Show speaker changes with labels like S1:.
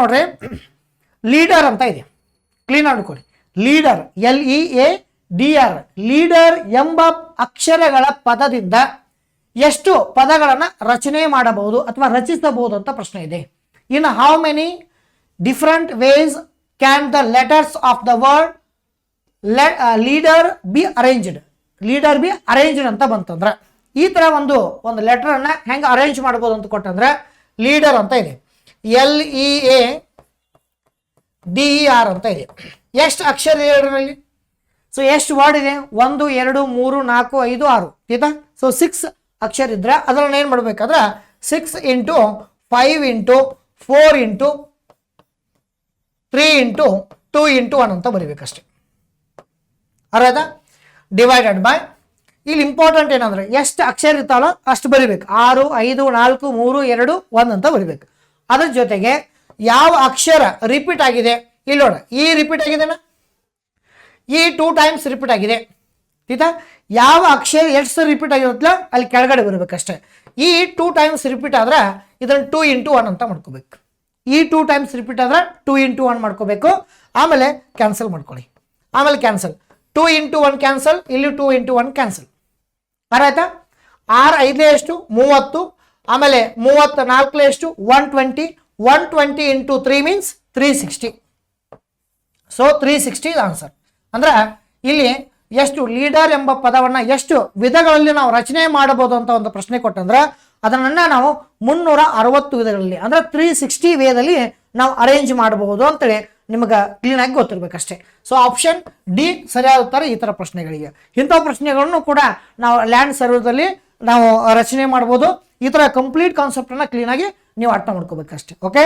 S1: ನೋಡ್ರಿ ಲೀಡರ್ ಅಂತ ಇದೆ, ಕ್ಲೀನ್ ಮಾಡ್ಕೊಳ್ಳಿ. ಲೀಡರ್ LEADR ಲೀಡರ್ ಎಂಬ ಅಕ್ಷರಗಳ ಪದದಿಂದ ಎಷ್ಟು ಪದಗಳನ್ನು ರಚನೆ ಮಾಡಬಹುದು ಅಥವಾ ರಚಿಸಬಹುದು ಅಂತ ಪ್ರಶ್ನೆ ಇದೆ. In how many different ways can the letters of the word leader be arranged, leader be arranged ಅಂತ ಬಂತಂದ್ರೆ ಈ ತರ ಒಂದು ಲೆಟರ್ ಅನ್ನ ಹೆಂಗೆ ಅರೇಂಜ್ ಮಾಡಬಹುದು ಅಂತ ಕೊಟ್ಟಂದ್ರೆ ಲೀಡರ್ ಅಂತ ಇದೆ, LEADER ಅಂತ ಇದೆ. ಎಷ್ಟು ಅಕ್ಷರ ಇದೆ ಇದರಲ್ಲಿ? ಸೊ ಎಷ್ಟು ವರ್ಡ್ ಇದೆ? 1 2 3 4 5 6 ಆಯ್ತಾ? ಸೊ 6 ಅಕ್ಷರ ಇದ್ರೆ ಅದನ್ನ ಏನ್ ಮಾಡ್ಬೇಕಾದ್ರೆ 6 into 5 into 4 into 3 into 2 into 1 ಅಂತ ಬರೀಬೇಕಷ್ಟೆ. ಅರ್ಥ? ಡಿವೈಡೆಡ್ ಬೈ, ಇಲ್ಲಿ ಇಂಪಾರ್ಟೆಂಟ್ ಏನಂದ್ರೆ ಎಷ್ಟು ಅಕ್ಷರ ಇರ್ತಾವಲ್ಲ ಅಷ್ಟು ಬರಿಬೇಕು. 6 5 4 3 2 1 ಅಂತ ಬರಿಬೇಕು. ಅದ್ರ ಜೊತೆಗೆ ಯಾವ ಅಕ್ಷರ ರಿಪೀಟ್ ಆಗಿದೆ ಇಲ್ಲಿ ನೋಡ, ಈ ರಿಪೀಟ್ ಆಗಿದೆನಾ? ಈ 2 ಟೈಮ್ಸ್ ರಿಪೀಟ್ ಆಗಿದೆ ಆಯ್ತಾ? ಯಾವ ಅಕ್ಷರ ಎಷ್ಟು ರಿಪೀಟ್ ಆಗಿರುತ್ತಲ್ಲ ಅಲ್ಲಿ ಕೆಳಗಡೆ ಬರಬೇಕಷ್ಟೇ. ಈ 2 ಟೈಮ್ಸ್ ರಿಪೀಟ್ ಆದ್ರೆ ಇದನ್ನ 2 ಇಂಟು 1 ಅಂತ ಮಾಡ್ಕೋಬೇಕು. ಈ 2 ಟೈಮ್ಸ್ ರಿಪೀಟ್ ಆದ್ರೆ 2 ಇಂಟು 1 ಮಾಡ್ಕೋಬೇಕು. ಆಮೇಲೆ ಕ್ಯಾನ್ಸಲ್ ಮಾಡ್ಕೊಳ್ಳಿ. ಆಮೇಲೆ ಕ್ಯಾನ್ಸಲ್ 2 ಇಂಟು 1 ಕ್ಯಾನ್ಸಲ್, ಇಲ್ಲಿ 2 ಇಂಟು 1 ಕ್ಯಾನ್ಸಲ್. ಆಯ್ತಾ? 6 5 ಎಷ್ಟು 30, ಆಮೇಲೆ 34 ಎಷ್ಟು 120, 120 ಇಂಟು 3 ಮೀನ್ಸ್ 360. So 360 answer. ಅಂದ್ರೆ ಇಲ್ಲಿ ಎಷ್ಟು ಲೀಡರ್ ಎಂಬ ಪದವನ್ನ ಎಷ್ಟು ವಿಧಗಳಲ್ಲಿ ನಾವು ರಚನೆ ಮಾಡಬಹುದು ಅಂತ ಒಂದು ಪ್ರಶ್ನೆ ಕೊಟ್ಟಂದ್ರೆ ಅದನ್ನ ನಾವು 360 ವಿಧಗಳಲ್ಲಿ ಅಂದ್ರೆ 360 ವೇದಲ್ಲಿ ನಾವು ಅರೇಂಜ್ ಮಾಡಬಹುದು ಅಂತೇಳಿ ನಿಮಗೆ ಕ್ಲೀನ್ ಆಗಿ ಗೊತ್ತಿರ್ಬೇಕಷ್ಟೇ. ಸೊ ಆಪ್ಷನ್ ಡಿ ಸರಿಯಾದ ಉತ್ತರ ಈ ತರ ಪ್ರಶ್ನೆಗಳಿಗೆ. ಇಂಥ ಪ್ರಶ್ನೆಗಳನ್ನು ಕೂಡ ನಾವು ಲ್ಯಾಂಡ್ ಸರ್ವೇದಲ್ಲಿ ನಾವು ರಚನೆ ಮಾಡ್ಬೋದು. ಈ ತರ ಕಂಪ್ಲೀಟ್ ಕಾನ್ಸೆಪ್ಟ್ ಅನ್ನ ಕ್ಲೀನ್ ಆಗಿ ನೀವು ಅರ್ಥ ಮಾಡ್ಕೋಬೇಕಷ್ಟೇ. ಓಕೆ.